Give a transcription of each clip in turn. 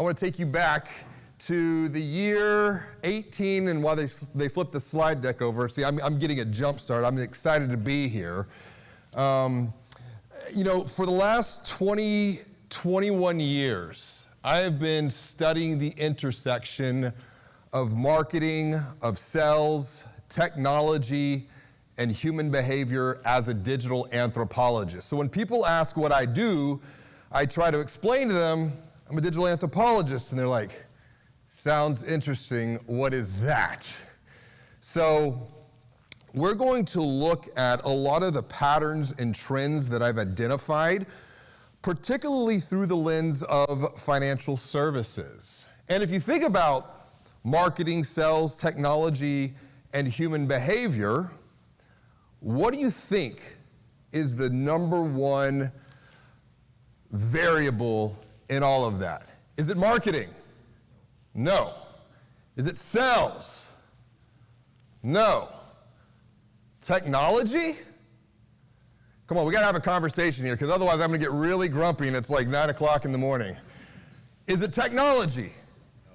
I want to take you back to the year 18, and while they flip the slide deck over, see, I'm getting a jump start. I'm excited to be here. For the last 21 years, I have been studying the intersection of marketing, of sales, technology, and human behavior as a digital anthropologist. So when people ask what I do, I try to explain to them, I'm a digital anthropologist, and they're like, sounds interesting, what is that? So we're going to look at a lot of the patterns and trends that I've identified, particularly through the lens of financial services. And if you think about marketing, sales, technology, and human behavior, what do you think is the number one variable in all of that? Is it marketing? No. Is it sales? No. Technology? Come on, we gotta have a conversation here, because otherwise I'm gonna get really grumpy and it's like 9 o'clock in the morning. Is it technology? No.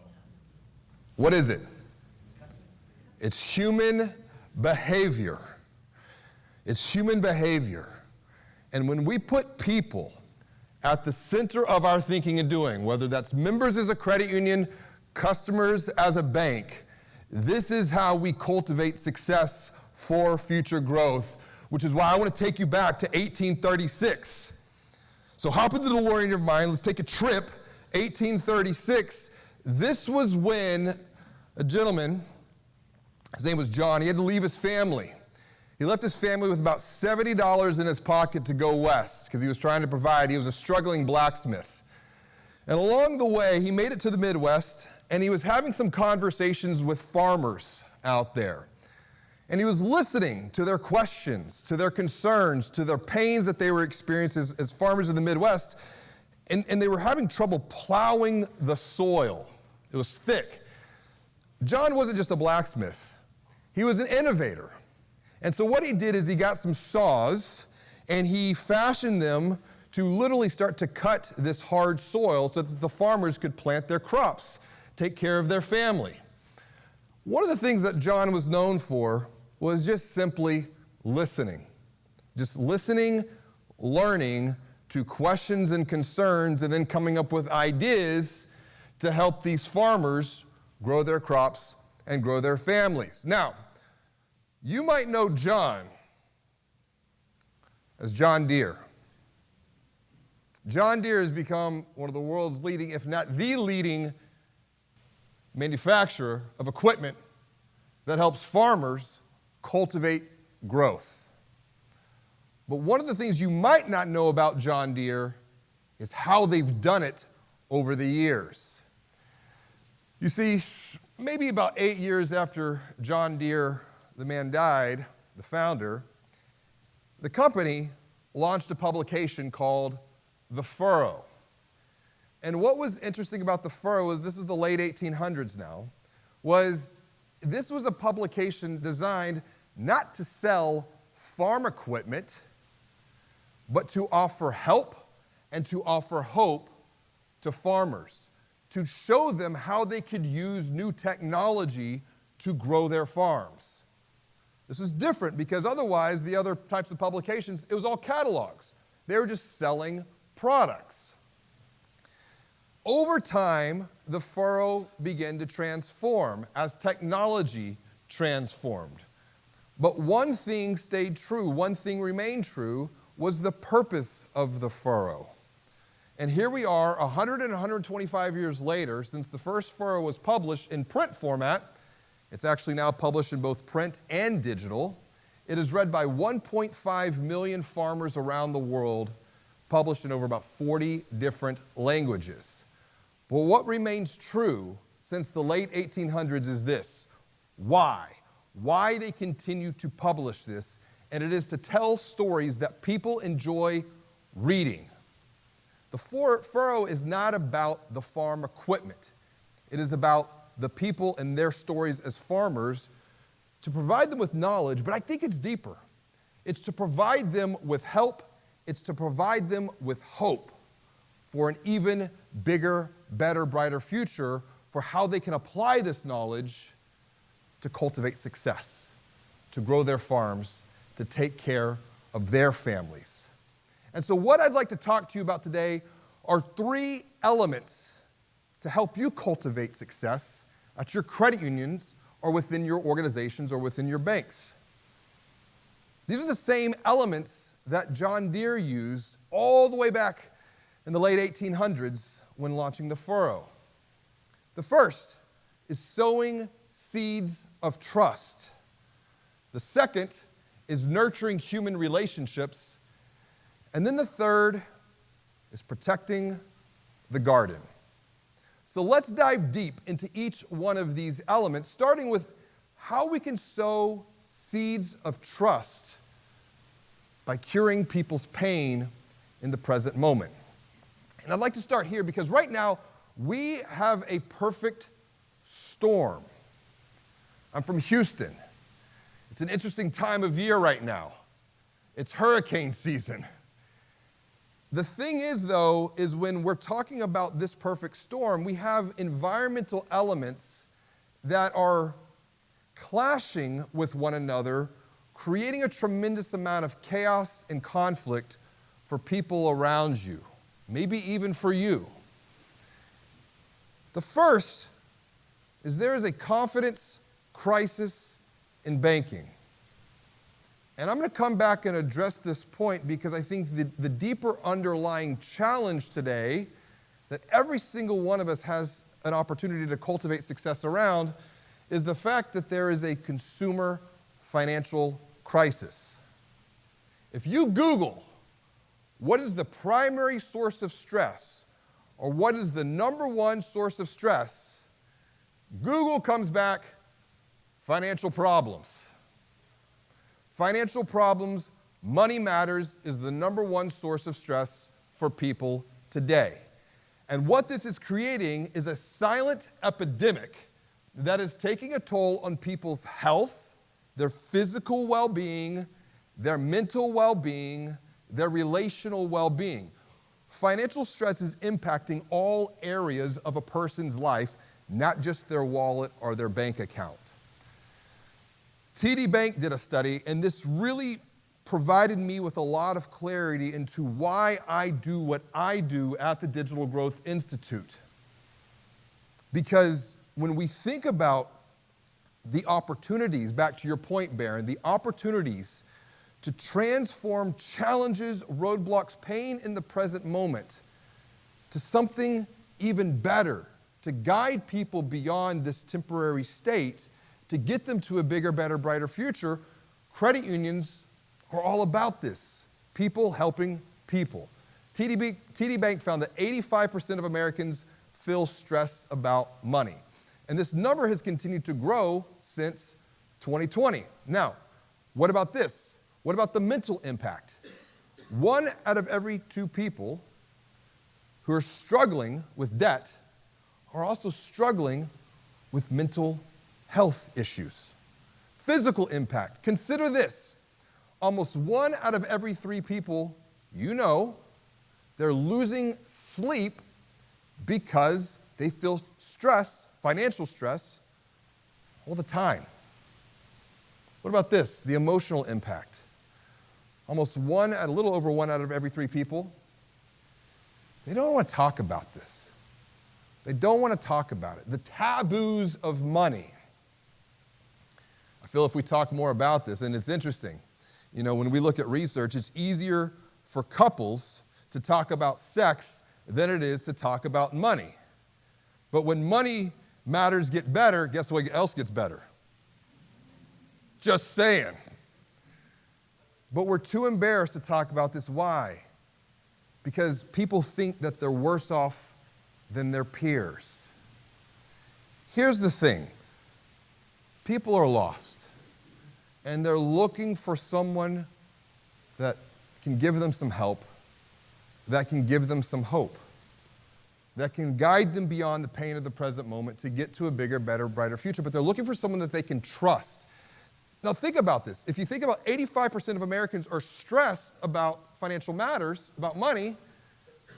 What is it? It's human behavior. It's human behavior. And when we put people at the center of our thinking and doing, whether that's members as a credit union, customers as a bank, this is how we cultivate success for future growth, which is why I want to take you back to 1836. So hop into the DeLorean in your mind, let's take a trip. 1836, this was when a gentleman, his name was John, he had to leave his family. He left his family with about $70 in his pocket to go west because he was trying to provide. He was a struggling blacksmith. And along the way, he made it to the Midwest, and he was having some conversations with farmers out there. And he was listening to their questions, to their concerns, to their pains that they were experiencing as farmers in the Midwest. And they were having trouble plowing the soil. It was thick. John wasn't just a blacksmith. He was an innovator. And so what he did is he got some saws and he fashioned them to literally start to cut this hard soil so that the farmers could plant their crops, take care of their family. One of the things that John was known for was just simply listening. Just listening, learning to questions and concerns, and then coming up with ideas to help these farmers grow their crops and grow their families. Now, you might know John as John Deere. John Deere has become one of the world's leading, if not the leading, manufacturer of equipment that helps farmers cultivate growth. But one of the things you might not know about John Deere is how they've done it over the years. You see, maybe about 8 years after John Deere, the man, died, the founder, the company launched a publication called The Furrow. And what was interesting about The Furrow is, this is the late 1800s now, was this was a publication designed not to sell farm equipment, but to offer help and to offer hope to farmers, to show them how they could use new technology to grow their farms. This was different because otherwise the other types of publications, it was all catalogs. They were just selling products. Over time, the furrow began to transform as technology transformed. But one thing stayed true, one thing remained true, was the purpose of the furrow. And here we are 100 and 125 years later, since the first furrow was published in print format. It's actually now published in both print and digital. It is read by 1.5 million farmers around the world, published in over about 40 different languages. But what remains true since the late 1800s is this: why? Why they continue to publish this, and it is to tell stories that people enjoy reading. The furrow is not about the farm equipment. It is about the people and their stories as farmers, to provide them with knowledge, but I think it's deeper. It's to provide them with help. It's to provide them with hope for an even bigger better, brighter future for how they can apply this knowledge to cultivate success, to grow their farms, to take care of their families. And so what I'd like to talk to you about today are 3 elements to help you cultivate success at your credit unions or within your organizations or within your banks. These are the same elements that John Deere used all the way back in the late 1800s when launching the furrow. The first is sowing seeds of trust. The second is nurturing human relationships. And then the third is protecting the garden. So let's dive deep into each one of these elements, starting with how we can sow seeds of trust by curing people's pain in the present moment. And I'd like to start here because right now we have a perfect storm. I'm from Houston. It's an interesting time of year right now. It's hurricane season. The thing is, though, is when we're talking about this perfect storm, we have environmental elements that are clashing with one another, creating a tremendous amount of chaos and conflict for people around you, maybe even for you. The first is there is a confidence crisis in banking. And I'm going to come back and address this point because I think the deeper underlying challenge today that every single one of us has an opportunity to cultivate success around is the fact that there is a consumer financial crisis. If you Google what is the primary source of stress or what is the number one source of stress, Google comes back, financial problems. Financial problems, money matters is the number one source of stress for people today. And what this is creating is a silent epidemic that is taking a toll on people's health, their physical well-being, their mental well-being, their relational well-being. Financial stress is impacting all areas of a person's life, not just their wallet or their bank account. TD Bank did a study, and this really provided me with a lot of clarity into why I do what I do at the Digital Growth Institute. Because when we think about the opportunities, back to your point, Baron, the opportunities to transform challenges, roadblocks, pain in the present moment to something even better, to guide people beyond this temporary state, to get them to a bigger, better, brighter future, credit unions are all about this. People helping people. TD Bank found that 85% of Americans feel stressed about money. And this number has continued to grow since 2020. Now, what about this? What about the mental impact? 1 out of every 2 people who are struggling with debt are also struggling with mental health issues. Physical impact. Consider this. Almost 1 out of every 3 people you know, they're losing sleep because they feel stress, financial stress, all the time. What about this? The emotional impact. Almost a little over 1 out of every 3 people, they don't want to talk about this. They don't want to talk about it. The taboos of money. I feel if we talk more about this, and it's interesting, you know, when we look at research, it's easier for couples to talk about sex than it is to talk about money. But when money matters get better, guess what else gets better? Just saying. But we're too embarrassed to talk about this. Why? Because people think that they're worse off than their peers. Here's the thing. People are lost, and they're looking for someone that can give them some help, that can give them some hope, that can guide them beyond the pain of the present moment to get to a bigger, better, brighter future. But they're looking for someone that they can trust. Now think about this. If you think about 85% of Americans are stressed about financial matters, about money,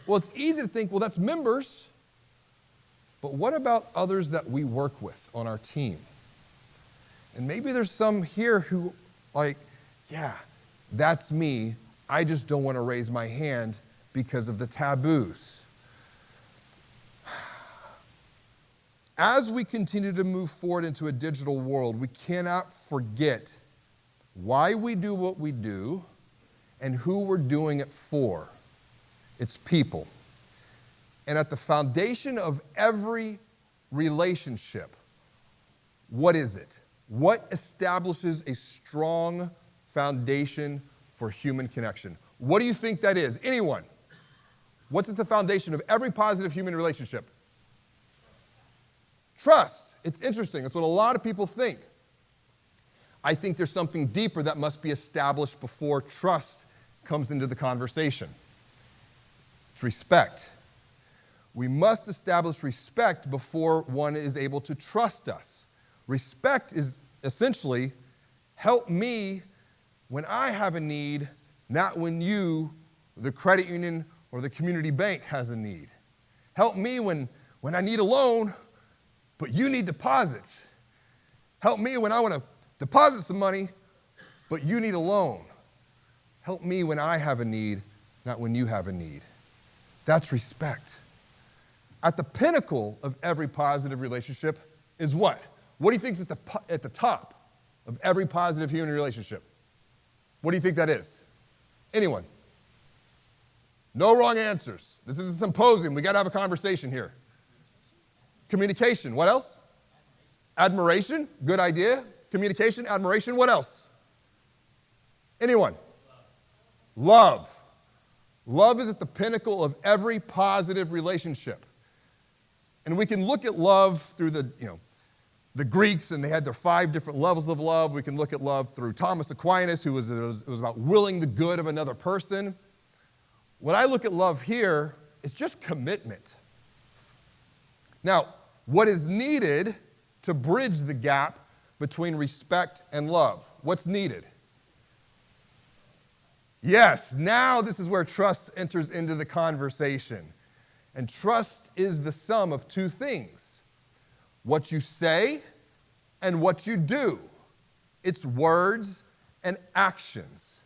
well, it's easy to think, well, that's members but what about others that we work with on our team? And maybe there's some here who like, yeah, that's me. I just don't want to raise my hand because of the taboos. As we continue to move forward into a digital world, we cannot forget why we do what we do and who we're doing it for. It's people. And at the foundation of every relationship, what is it? What establishes a strong foundation for human connection? What do you think that is? Anyone? What's at the foundation of every positive human relationship? Trust. It's interesting. It's what a lot of people think. I think there's something deeper that must be established before trust comes into the conversation. It's respect. We must establish respect before one is able to trust us. Respect is essentially, help me when I have a need, not when you, the credit union or the community bank, has a need. Help me when I need a loan, but you need deposits. Help me when I want to deposit some money, but you need a loan. Help me when I have a need, not when you have a need. That's respect. At the pinnacle of every positive relationship is what? What do you think is at the top of every positive human relationship? What do you think that is? Anyone? No wrong answers. This is a symposium. We got to have a conversation here. Communication. What else? Admiration. Good idea. Communication, admiration. What else? Anyone? Love. Love is at the pinnacle of every positive relationship. And we can look at love through the Greeks, and they had their 5 different levels of love. We can look at love through Thomas Aquinas, it was about willing the good of another person. When I look at love here, it's just commitment. Now, what is needed to bridge the gap between respect and love? What's needed? Yes, now this is where trust enters into the conversation. And trust is the sum of 2 things: what you say and what you do. It's words and actions.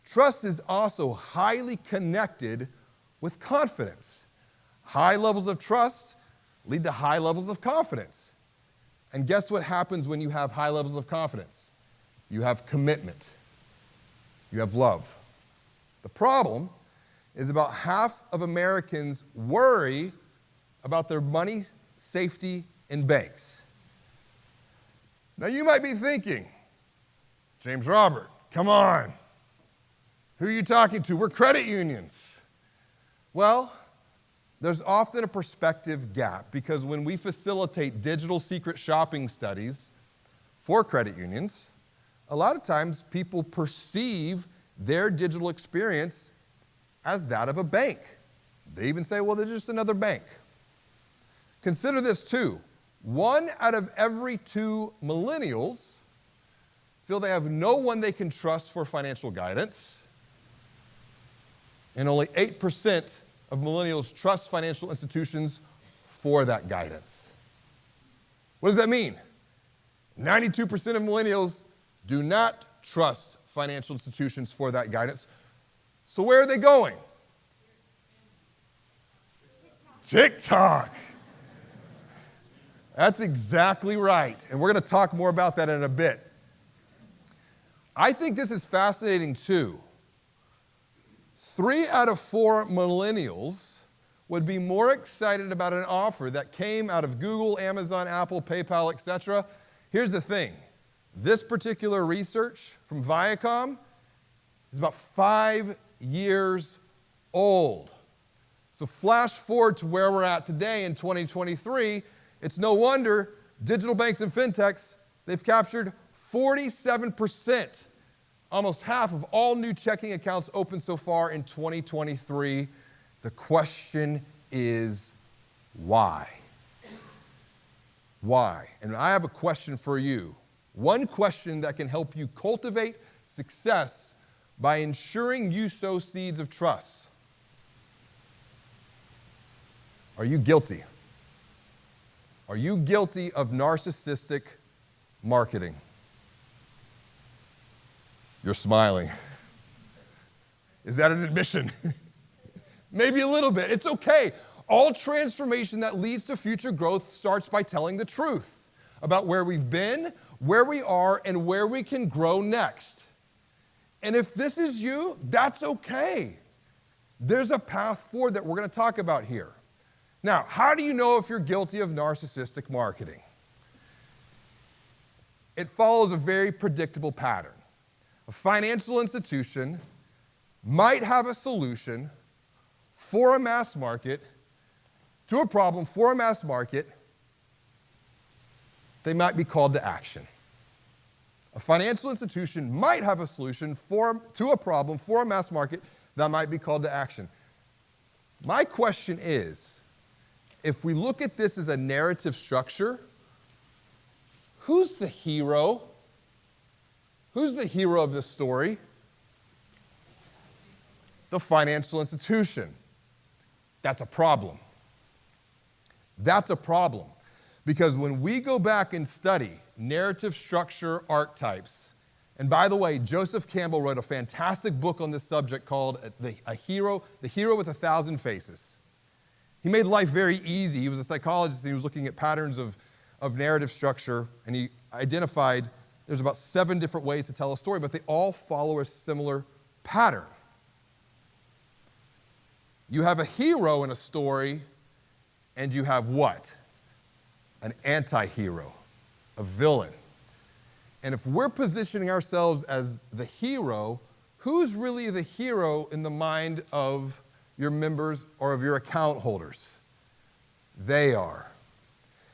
Trust is also highly connected with confidence. High levels of trust lead to high levels of confidence. And guess what happens when you have high levels of confidence? You have commitment. You have love. The problem is about half of Americans worry about their money safety in banks. Now you might be thinking, James Robert, come on. Who are you talking to? We're credit unions. Well, there's often a perspective gap because when we facilitate digital secret shopping studies for credit unions, a lot of times people perceive their digital experience as that of a bank. They even say, well, they're just another bank. Consider this too. 1 out of every 2 millennials feel they have no one they can trust for financial guidance, and only 8% of millennials trust financial institutions for that guidance. What does that mean? 92% of millennials do not trust financial institutions for that guidance. So where are they going? TikTok. That's exactly right. And we're going to talk more about that in a bit. I think this is fascinating too. 3 out of 4 millennials would be more excited about an offer that came out of Google, Amazon, Apple, PayPal, etc. Here's the thing. This particular research from Viacom is about 5 years old. So flash forward to where we're at today in 2023, it's no wonder digital banks and fintechs, they've captured 47%, almost half of all new checking accounts opened so far in 2023. The question is why? Why? And I have a question for you. One question that can help you cultivate success by ensuring you sow seeds of trust. Are you guilty? Are you guilty of narcissistic marketing? You're smiling. Is that an admission? Maybe a little bit. It's okay. All transformation that leads to future growth starts by telling the truth about where we've been, where we are, and where we can grow next. And if this is you, that's okay. There's a path forward that we're going to talk about here. Now, how do you know if you're guilty of narcissistic marketing? It follows a very predictable pattern. A financial institution might have a solution for a mass market, to a problem for a mass market. They might be called to action. A financial institution might have a solution to a problem for a mass market that might be called to action. My question is, if we look at this as a narrative structure, who's the hero? Who's the hero of this story? The financial institution. That's a problem. That's a problem. Because when we go back and study narrative structure archetypes, and by the way, Joseph Campbell wrote a fantastic book on this subject called The Hero with 1,000 Faces. He made life very easy. He was a psychologist, and he was looking at patterns of narrative structure, and he identified there's about 7 different ways to tell a story, but they all follow a similar pattern. You have a hero in a story, and you have what? An anti-hero, a villain. And if we're positioning ourselves as the hero, who's really the hero in the mind of your members or of your account holders? They are.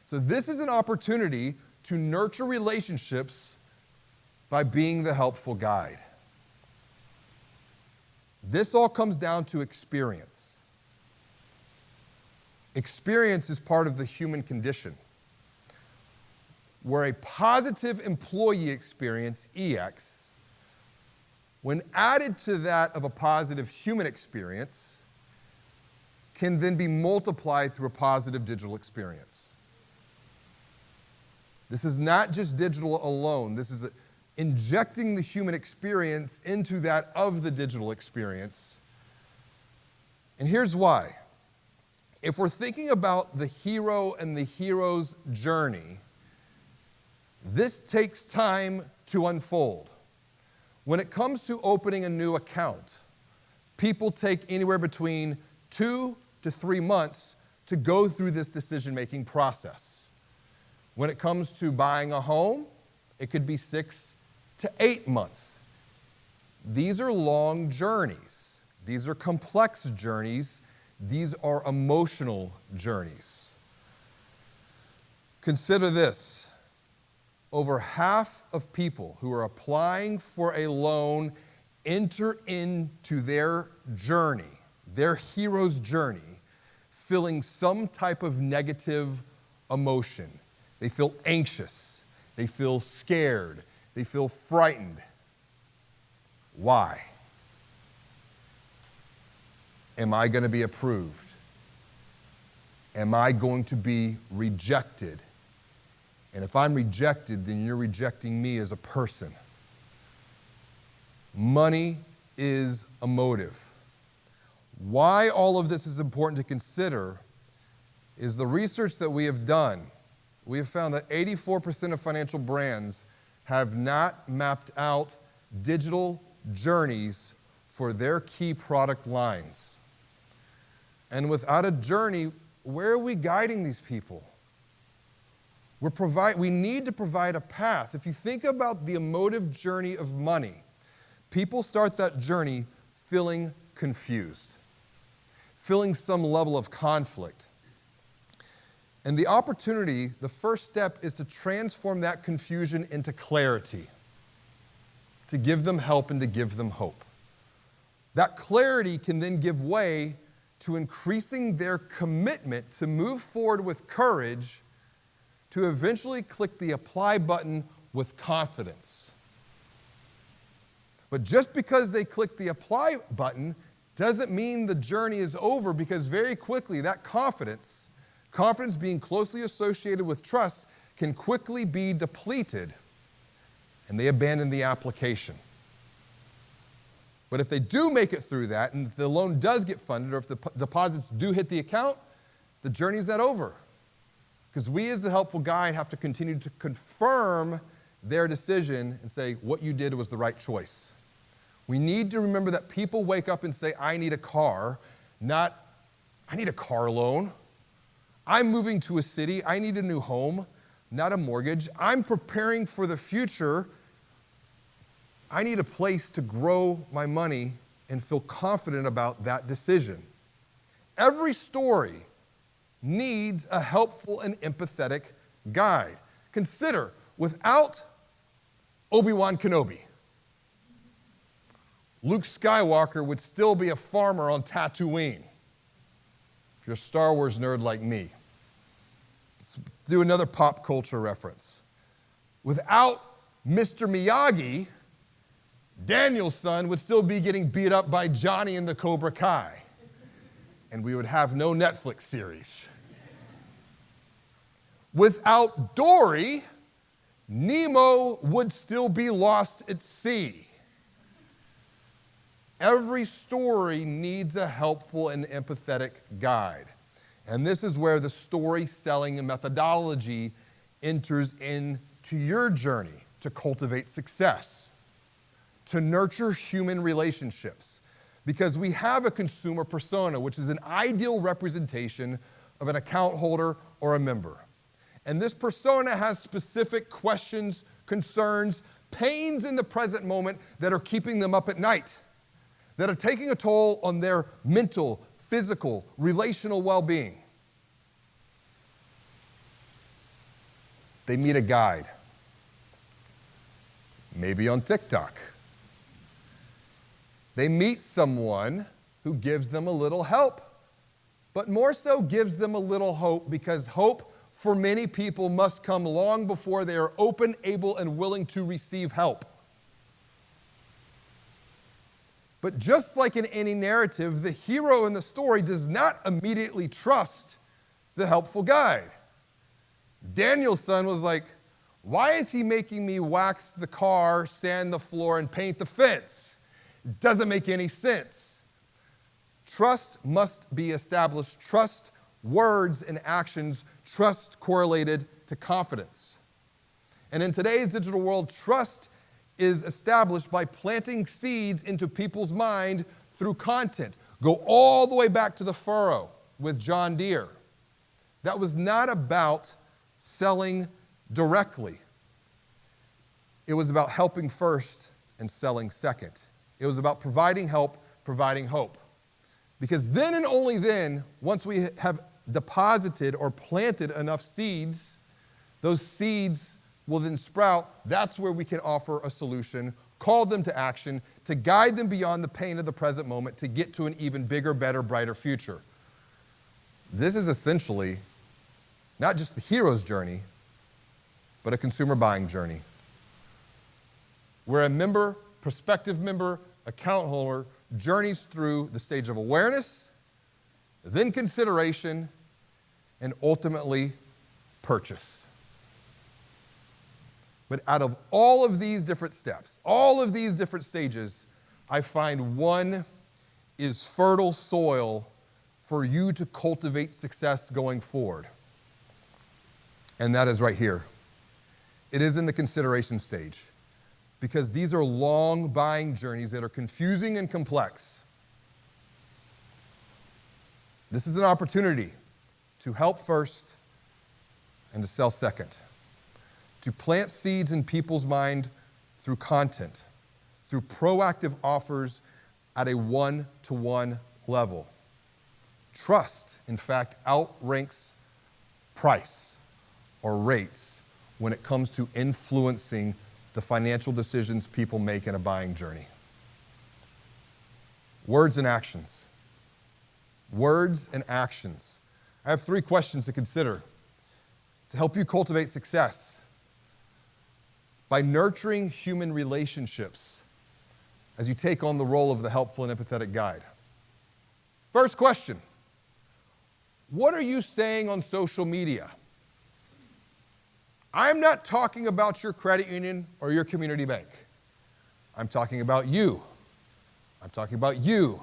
So this is an opportunity to nurture relationships by being the helpful guide. This all comes down to experience. Experience is part of the human condition, where a positive employee experience, EX, when added to that of a positive human experience, can then be multiplied through a positive digital experience. This is not just digital alone. This is injecting the human experience into that of the digital experience. And here's why. If we're thinking about the hero and the hero's journey, this takes time to unfold. When it comes to opening a new account, people take anywhere between 2 to 3 months to go through this decision-making process. When it comes to buying a home, it could be 6 to 8 months. These are long journeys. These are complex journeys. These are emotional journeys. Consider this. Over half of people who are applying for a loan enter into their journey, their hero's journey, feeling some type of negative emotion. They feel anxious. They feel scared. They feel frightened. Why? Am I going to be approved? Am I going to be rejected? And if I'm rejected, then you're rejecting me as a person. Money is a motive. Why all of this is important to consider is the research that we have done. We have found that 84% of financial brands have not mapped out digital journeys for their key product lines. And without a journey, where are we guiding these people? We need to provide a path. If you think about the emotive journey of money, people start that journey feeling confused, feeling some level of conflict. And the opportunity, the first step, is to transform that confusion into clarity, to give them help and to give them hope. That clarity can then give way to increasing their commitment to move forward with courage, to eventually click the apply button with confidence. But just because they click the apply button doesn't mean the journey is over, because very quickly that confidence Confidence being closely associated with trust can quickly be depleted, and they abandon the application. But if they do make it through that, and if the loan does get funded, or if the deposits do hit the account, the journey's not over. Because we as the helpful guide have to continue to confirm their decision and say, what you did was the right choice. We need to remember that people wake up and say, I need a car, not, I need a car loan. I'm moving to a city, I need a new home, not a mortgage. I'm preparing for the future. I need a place to grow my money and feel confident about that decision. Every story needs a helpful and empathetic guide. Consider, without Obi-Wan Kenobi, Luke Skywalker would still be a farmer on Tatooine. If you're a Star Wars nerd like me. Let's do another pop culture reference. Without Mr. Miyagi, Daniel's son would still be getting beat up by Johnny and the Cobra Kai. And we would have no Netflix series. Without Dory, Nemo would still be lost at sea. Every story needs a helpful and empathetic guide. And this is where the story selling methodology enters into your journey to cultivate success, to nurture human relationships. Because we have a consumer persona, which is an ideal representation of an account holder or a member. And this persona has specific questions, concerns, pains in the present moment that are keeping them up at night, that are taking a toll on their mental, physical, relational well-being. They meet a guide, maybe on TikTok. They meet someone who gives them a little help, but more so gives them a little hope, because hope for many people must come long before they are open, able, and willing to receive help. But just like in any narrative, the hero in the story does not immediately trust the helpful guide. Daniel's son was like, why is he making me wax the car, sand the floor, and paint the fence? It doesn't make any sense. Trust must be established. Trust, words and actions, trust correlated to confidence. And in today's digital world, trust is established by planting seeds into people's mind through content. Go all the way back to the furrow with John Deere. That was not about selling directly. It was about helping first and selling second. It was about providing help, providing hope. Because then and only then, once we have deposited or planted enough seeds, those seeds will then sprout. That's where we can offer a solution, call them to action, to guide them beyond the pain of the present moment to get to an even bigger, better, brighter future. This is essentially not just the hero's journey, but a consumer buying journey, where a member, prospective member, account holder journeys through the stage of awareness, then consideration, and ultimately purchase. But out of all of these different steps, all of these different stages, I find one is fertile soil for you to cultivate success going forward. And that is right here. It is in the consideration stage, because these are long buying journeys that are confusing and complex. This is an opportunity to help first and to sell second, to plant seeds in people's mind through content, through proactive offers at a one-to-one level. Trust, in fact, outranks price or rates when it comes to influencing the financial decisions people make in a buying journey. Words and actions. Words and actions. I have 3 questions to consider to help you cultivate success by nurturing human relationships as you take on the role of the helpful and empathetic guide. First question, What are you saying on social media? I'm not talking about your credit union or your community bank. I'm talking about you. I'm talking about you.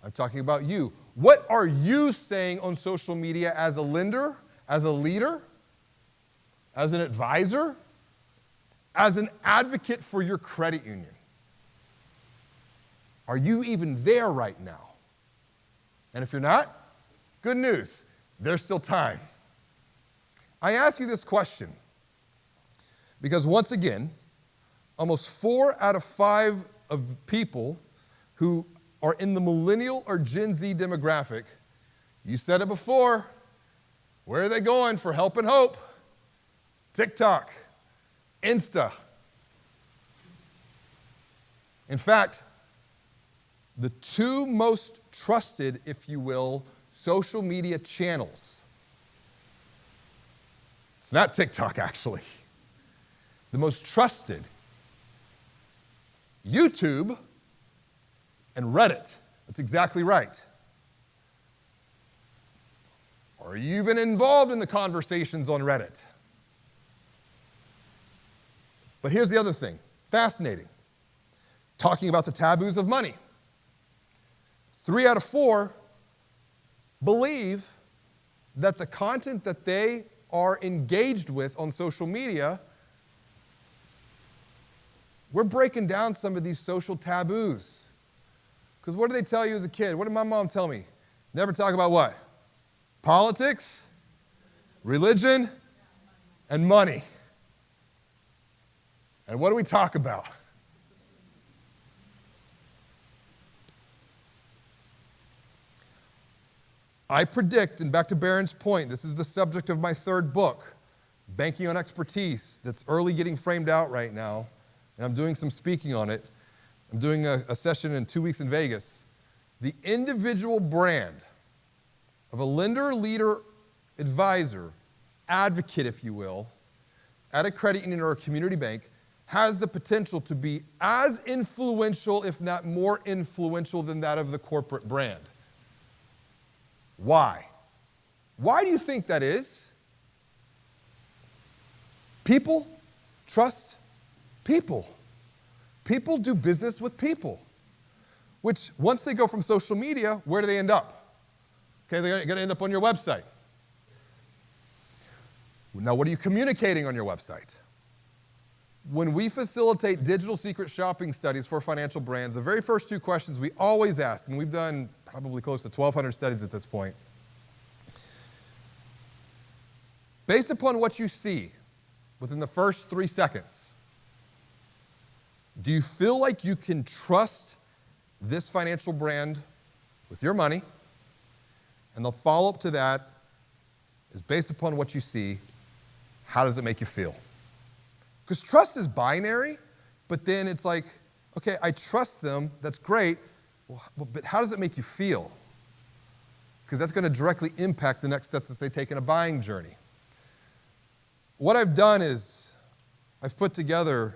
I'm talking about you. What are you saying on social media as a lender, as a leader, as an advisor, as an advocate for your credit union? Are you even there right now? And if you're not, good news, there's still time. I ask you this question because once again, almost 4 out of 5 of people who are in the millennial or Gen Z demographic, you said it before, where are they going for help and hope? TikTok, Insta. In fact, the 2 most trusted, if you will, social media channels. It's not TikTok, actually. The most trusted, YouTube and Reddit. That's exactly right. Are you even involved in the conversations on Reddit? But here's the other thing, fascinating. Talking about the taboos of money. 3 out of 4 believe that the content that they are engaged with on social media, we're breaking down some of these social taboos. Because what do they tell you as a kid? What did my mom tell me? Never talk about what? Politics, religion, and money. And what do we talk about? I predict, and back to Barron's point, this is the subject of my 3rd book, Banking on Expertise, that's early getting framed out right now, and I'm doing some speaking on it. I'm doing a session in 2 weeks in Vegas. The individual brand of a lender, leader, advisor, advocate, if you will, at a credit union or a community bank has the potential to be as influential, if not more influential than that of the corporate brand. Why? Why do you think that is? People trust people. People do business with people, which once they go from social media, where do they end up? Okay, they're going to end up on your website. Now, what are you communicating on your website? When we facilitate digital secret shopping studies for financial brands, the very first 2 questions we always ask, and we've done probably close to 1,200 studies at this point. Based upon what you see within the first 3 seconds, do you feel like you can trust this financial brand with your money? And the follow-up to that is based upon what you see, how does it make you feel? Because trust is binary, but then it's like, okay, I trust them, that's great, well, but how does it make you feel? Because that's going to directly impact the next steps that they take in a buying journey. What I've done is I've put together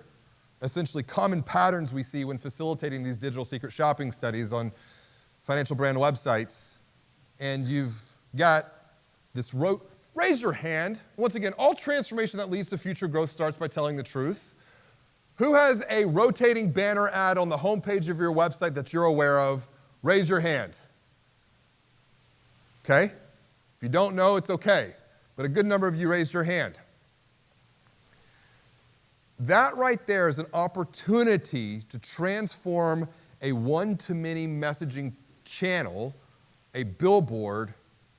essentially common patterns we see when facilitating these digital secret shopping studies on financial brand websites. And you've got this raise your hand. Once again, all transformation that leads to future growth starts by telling the truth. Who has a rotating banner ad on the homepage of your website that you're aware of? Raise your hand. Okay? If you don't know, it's okay. But a good number of you raised your hand. That right there is an opportunity to transform a one-to-many messaging channel, a billboard,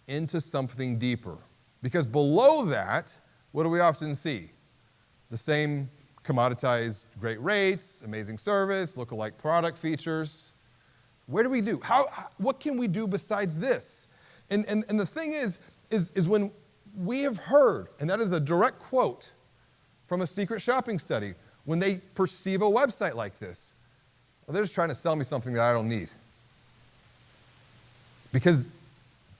into something deeper. Because below that, what do we often see? The same commoditized great rates, amazing service, lookalike product features. Where do we do? What can we do besides this? And the thing is when we have heard, and that is a direct quote from a secret shopping study, when they perceive a website like this, well, they're just trying to sell me something that I don't need. Because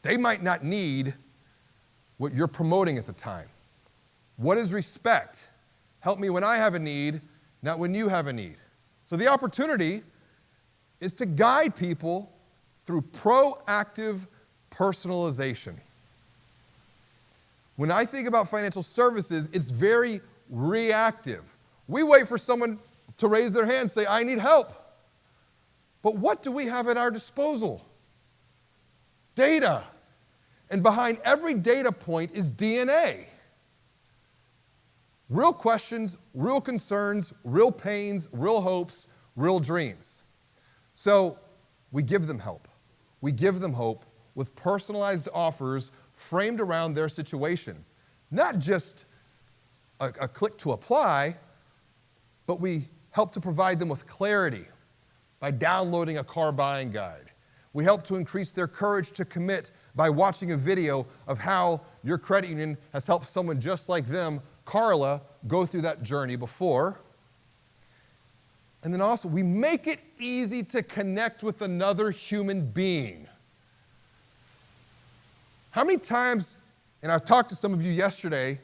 they might not need what you're promoting at the time. What is respect? Help me when I have a need, not when you have a need. So the opportunity is to guide people through proactive personalization. When I think about financial services, it's very reactive. We wait for someone to raise their hand and say, I need help. But what do we have at our disposal? Data. And behind every data point is DNA. Real questions, real concerns, real pains, real hopes, real dreams. So we give them help. We give them hope with personalized offers framed around their situation. Not just a click to apply, but we help to provide them with clarity by downloading a car buying guide. We help to increase their courage to commit by watching a video of how your credit union has helped someone just like them, Carla, go through that journey before. And then also, we make it easy to connect with another human being. How many times, and I've talked to some of you yesterday,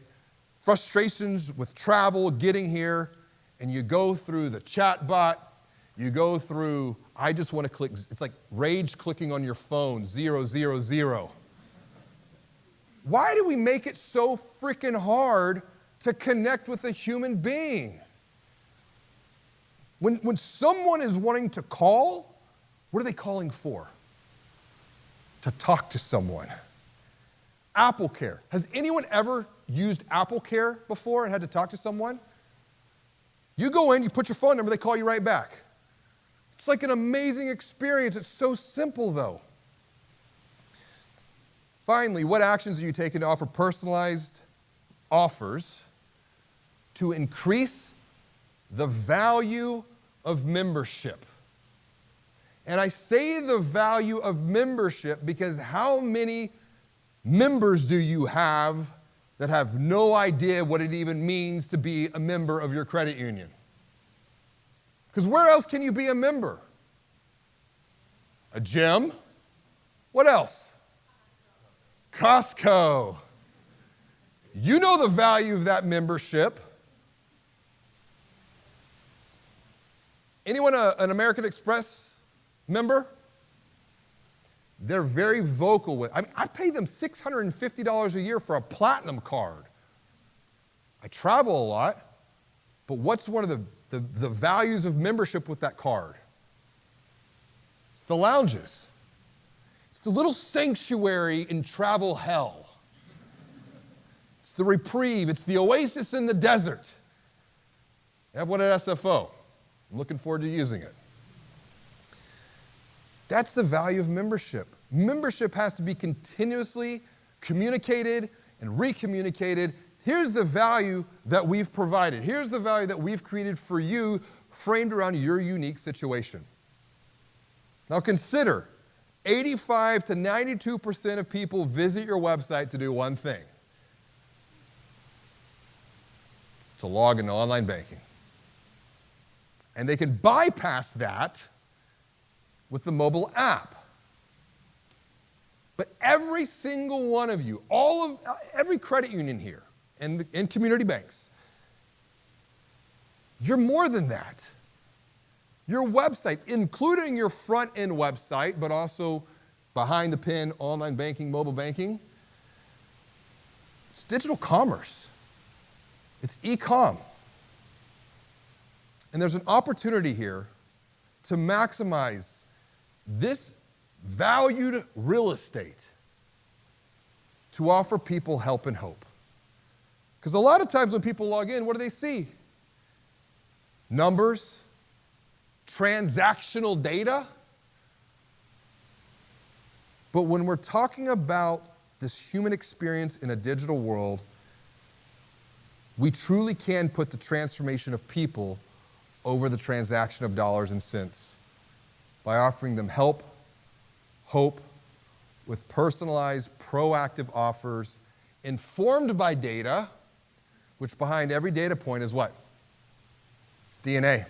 frustrations with travel, getting here, and you go through the chat bot, you go through, I just want to click, it's like rage clicking on your phone, 000. Why do we make it so freaking hard to connect with a human being? When someone is wanting to call, what are they calling for? To talk to someone. Apple Care. Has anyone ever used Apple Care before and had to talk to someone? You go in, you put your phone number, they call you right back. It's like an amazing experience. It's so simple, though. Finally, what actions are you taking to offer personalized offers to increase the value of membership? And I say the value of membership because how many members do you have that have no idea what it even means to be a member of your credit union? Because where else can you be a member? A gym? What else? Costco. You know the value of that membership. Anyone an American Express member? They're very vocal with, I pay them $650 a year for a platinum card. I travel a lot, but what's one of the values of membership with that card? It's the lounges. It's the little sanctuary in travel hell. It's the reprieve. It's the oasis in the desert. I have one at SFO. I'm looking forward to using it. That's the value of membership. Membership has to be continuously communicated and recommunicated. Here's the value that we've provided. Here's the value that we've created for you, framed around your unique situation. Now consider, 85 to 92% of people visit your website to do one thing: to log into online banking. And they can bypass that with the mobile app. But every single one of you, every credit union here and community banks, you're more than that. Your website, including your front-end website, but also behind the pin, online banking, mobile banking, it's digital commerce. It's e-com. And there's an opportunity here to maximize this valued real estate to offer people help and hope. Because a lot of times when people log in, what do they see? Numbers, transactional data. But when we're talking about this human experience in a digital world, we truly can put the transformation of people over the transaction of dollars and cents by offering them help, hope, with personalized, proactive offers informed by data, which behind every data point is what? It's DNA.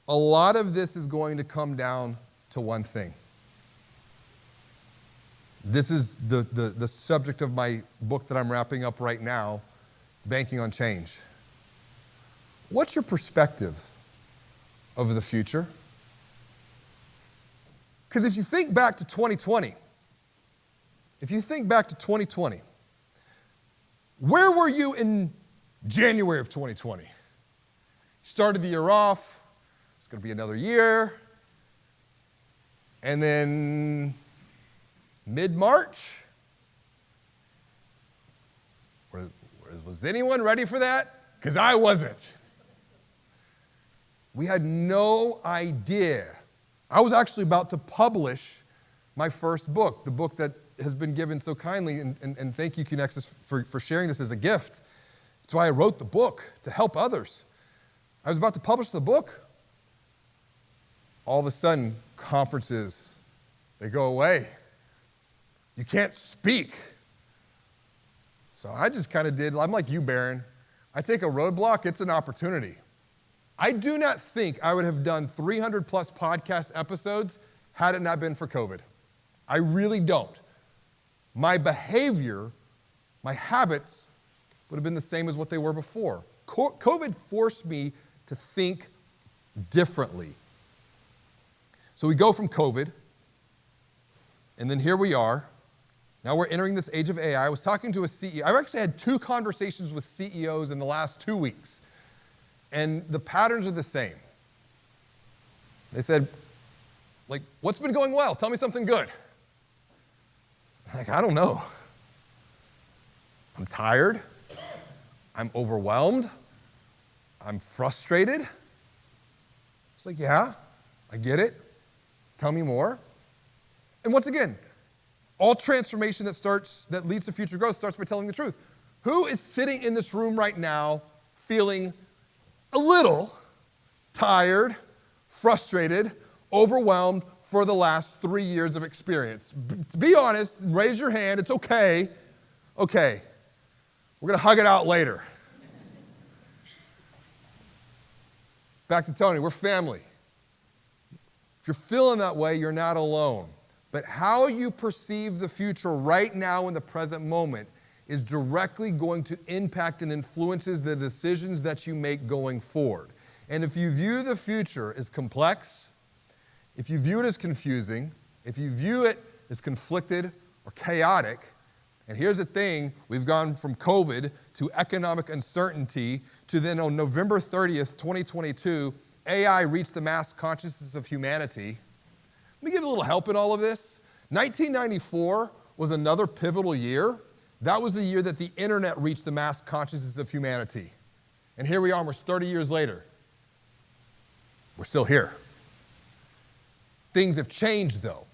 A lot of this is going to come down to one thing. This is the subject of my book that I'm wrapping up right now, Banking on Change. What's your perspective of the future? Because if you think back to 2020, if you think back to 2020, where were you in January of 2020? Started the year off, it's going to be another year, and then mid-March, was anyone ready for that? Because I wasn't. We had no idea. I was actually about to publish my first book, the book that has been given so kindly, and thank you, CuneXus, for sharing this as a gift. That's why I wrote the book, to help others. I was about to publish the book. All of a sudden, conferences, they go away. You can't speak. So I just kind of did, I'm like you, Baron. I take a roadblock, it's an opportunity. I do not think I would have done 300 plus podcast episodes had it not been for COVID. I really don't. My behavior, my habits would have been the same as what they were before. COVID forced me to think differently. So we go from COVID, and then here we are. Now we're entering this age of AI. I was talking to a CEO. I've actually had 2 conversations with CEOs in the last 2 weeks, and the patterns are the same. They said, like, what's been going well? Tell me something good. I'm like, I don't know. I'm tired. I'm overwhelmed. I'm frustrated. It's like, yeah, I get it. Tell me more. And once again, all transformation that leads to future growth starts by telling the truth. Who is sitting in this room right now feeling a little tired, frustrated, overwhelmed for the last 3 years of experience? Be honest, raise your hand, it's okay. Okay, we're gonna hug it out later. Back to Tony, we're family. If you're feeling that way, you're not alone. But how you perceive the future right now in the present moment is directly going to impact and influences the decisions that you make going forward. And if you view the future as complex, if you view it as confusing, if you view it as conflicted or chaotic, and here's the thing, we've gone from COVID to economic uncertainty to then on November 30th, 2022, AI reached the mass consciousness of humanity. Let me give you a little help in all of this. 1994 was another pivotal year. That was the year that the internet reached the mass consciousness of humanity. And here we are, almost 30 years later. We're still here. Things have changed, though.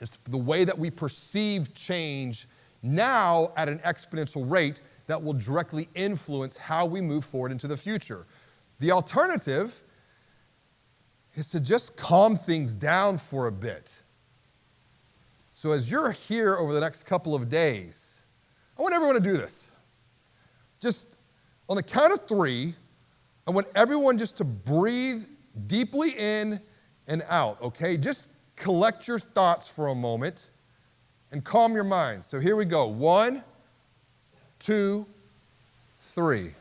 It's the way that we perceive change now at an exponential rate that will directly influence how we move forward into the future. The alternative is to just calm things down for a bit. So as you're here over the next couple of days, I want everyone to do this. Just on the count of 3, I want everyone just to breathe deeply in and out, okay? Just collect your thoughts for a moment and calm your mind. So here we go. 1, 2, 3.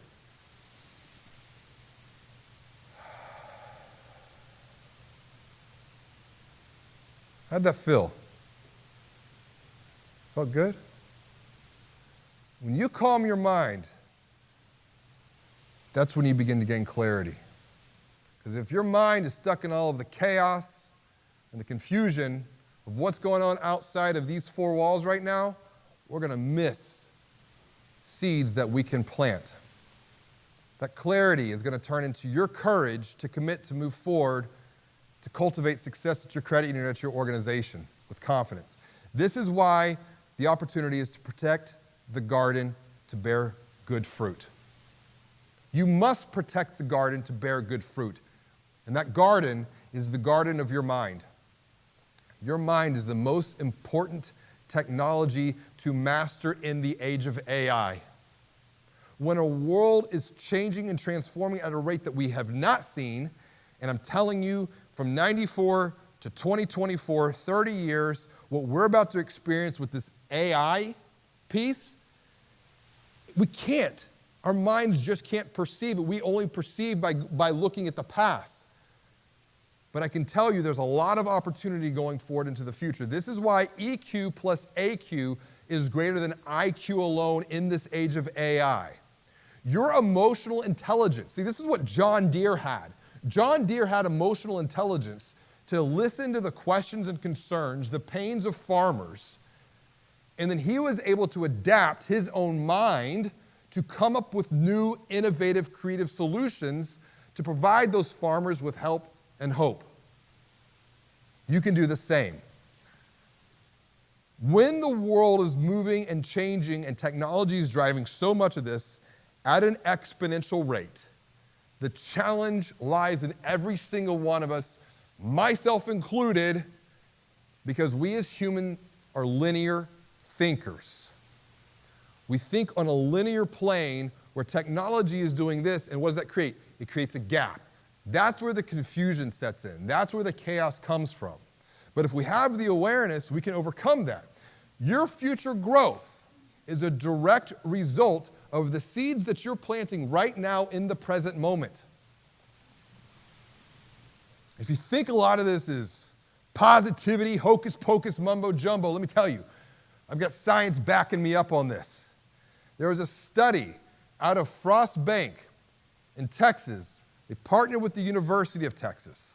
How'd that feel? Felt good? When you calm your mind, that's when you begin to gain clarity. Because if your mind is stuck in all of the chaos and the confusion of what's going on outside of these 4 walls right now, we're going to miss seeds that we can plant. That clarity is going to turn into your courage to commit to move forward, to cultivate success at your credit union, at your organization with confidence. This is why the opportunity is to protect the garden to bear good fruit. You must protect the garden to bear good fruit. And that garden is the garden of your mind. Your mind is the most important technology to master in the age of AI. When a world is changing and transforming at a rate that we have not seen, and I'm telling you, from 94 to 2024, 30 years, what we're about to experience with this AI piece, we can't. Our minds just can't perceive it. We only perceive by looking at the past. but I can tell you there's a lot of opportunity going forward into the future. This is why EQ plus AQ is greater than IQ alone in this age of AI. Your emotional intelligence. See, this is what John Deere had. John Deere had emotional intelligence to listen to the questions and concerns, the pains of farmers, and then he was able to adapt his own mind to come up with new, innovative, creative solutions to provide those farmers with help and hope. You can do the same. When the world is moving and changing and technology is driving so much of this at an exponential rate, the challenge lies in every single one of us, myself included, because we as humans are linear thinkers. We think on a linear plane where technology is doing this, and what does that create? It creates a gap. That's where the confusion sets in. That's where the chaos comes from. But if we have the awareness, we can overcome that. Your future growth is a direct result of the seeds that you're planting right now in the present moment. If you think a lot of this is positivity, hocus pocus, mumbo jumbo, let me tell you, I've got science backing me up on this. There was a study out of Frost Bank in Texas. They partnered with the University of Texas.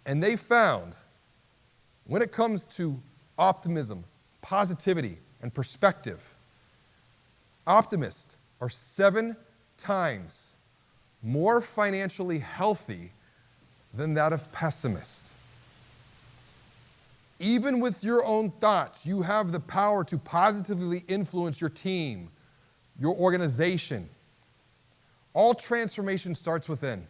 And they found when it comes to optimism, positivity, and perspective, optimists are 7 times more financially healthy than that of pessimists. Even with your own thoughts, you have the power to positively influence your team, your organization. All transformation starts within.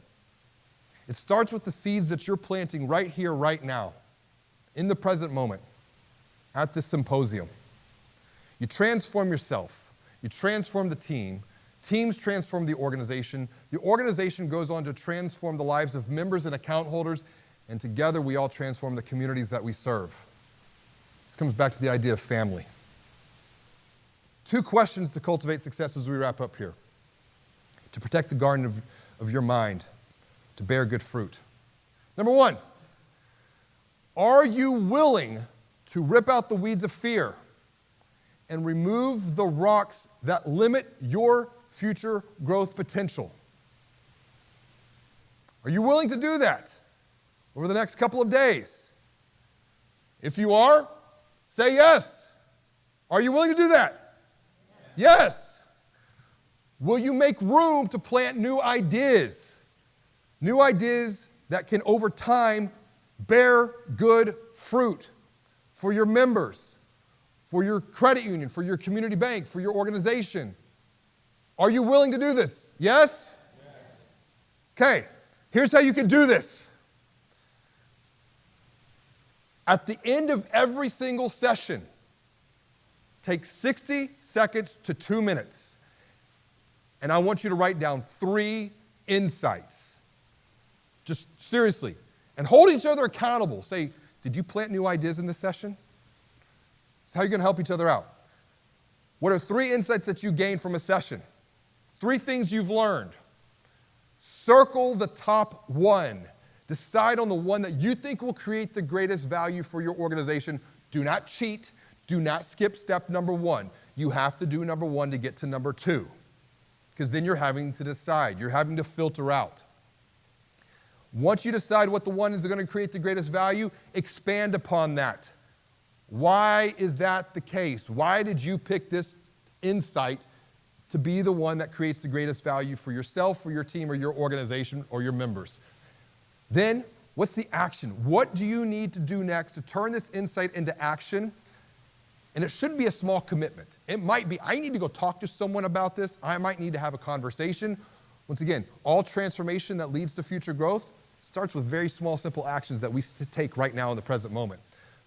It starts with the seeds that you're planting right here, right now, in the present moment, at this symposium. You transform yourself. You transform the team. Teams transform the organization. The organization goes on to transform the lives of members and account holders, and together we all transform the communities that we serve. This comes back to the idea of family. 2 questions to cultivate success as we wrap up here. To protect the garden of your mind, to bear good fruit. Number 1, are you willing to rip out the weeds of fear and remove the rocks that limit your future growth potential? Are you willing to do that over the next couple of days? If you are, say yes. Are you willing to do that? Yes. Will you make room to plant new ideas? New ideas that can, over time, bear good fruit for your members, for your credit union, for your community bank, for your organization. Are you willing to do this? Yes? Okay, here's how you can do this. At the end of every single session, take 60 seconds to 2 minutes, and I want you to write down 3 insights. Just seriously. And hold each other accountable. Say, did you plant new ideas in this session? That's how you're going to help each other out. What are 3 insights that you gained from a session? 3 things you've learned. Circle the top 1. Decide on the one that you think will create the greatest value for your organization. Do not cheat. Do not skip step number 1. You have to do number 1 to get to number 2. Because then you're having to decide. You're having to filter out. Once you decide what the one is going to create the greatest value, expand upon that. Why is that the case? Why did you pick this insight to be the one that creates the greatest value for yourself, for your team, or your organization, or your members? Then, what's the action? What do you need to do next to turn this insight into action? And it shouldn't be a small commitment. It might be, I need to go talk to someone about this. I might need to have a conversation. Once again, all transformation that leads to future growth starts with very small, simple actions that we take right now in the present moment.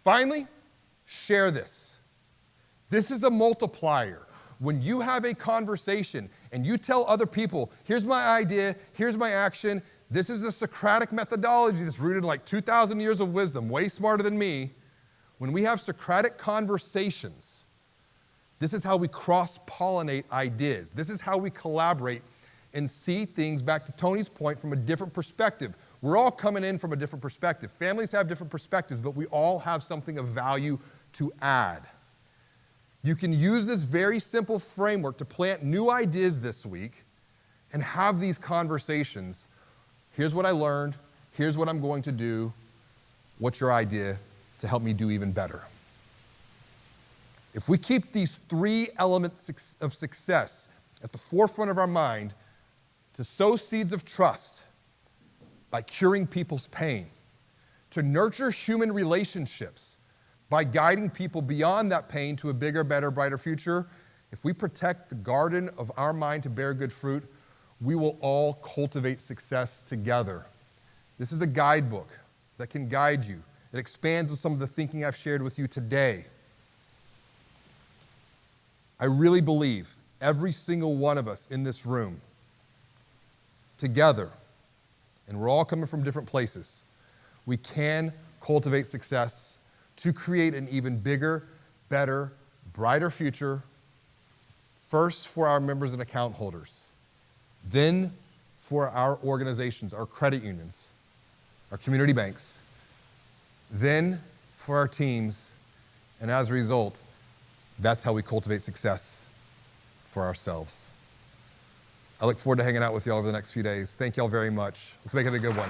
Finally, share this. This is a multiplier. When you have a conversation and you tell other people, here's my idea, here's my action, this is the Socratic methodology that's rooted in like 2,000 years of wisdom, way smarter than me. When we have Socratic conversations, this is how we cross-pollinate ideas. This is how we collaborate. and see things, back to Tony's point, from a different perspective. We're all coming in from a different perspective. Families have different perspectives, but we all have something of value to add. You can use this very simple framework to plant new ideas this week and have these conversations. Here's what I learned. Here's what I'm going to do. What's your idea to help me do even better? If we keep these three elements of success at the forefront of our mind, to sow seeds of trust by curing people's pain, to nurture human relationships by guiding people beyond that pain to a bigger, better, brighter future, if we protect the garden of our mind to bear good fruit, we will all cultivate success together. This is a guidebook that can guide you. It expands on some of the thinking I've shared with you today. I really believe every single one of us in this room, together, and we're all coming from different places, we can cultivate success to create an even bigger, better, brighter future, first for our members and account holders, then for our organizations, our credit unions, our community banks, then for our teams, and as a result, that's how we cultivate success for ourselves. I look forward to hanging out with you all over the next few days. Thank you all very much. Let's make it a good one.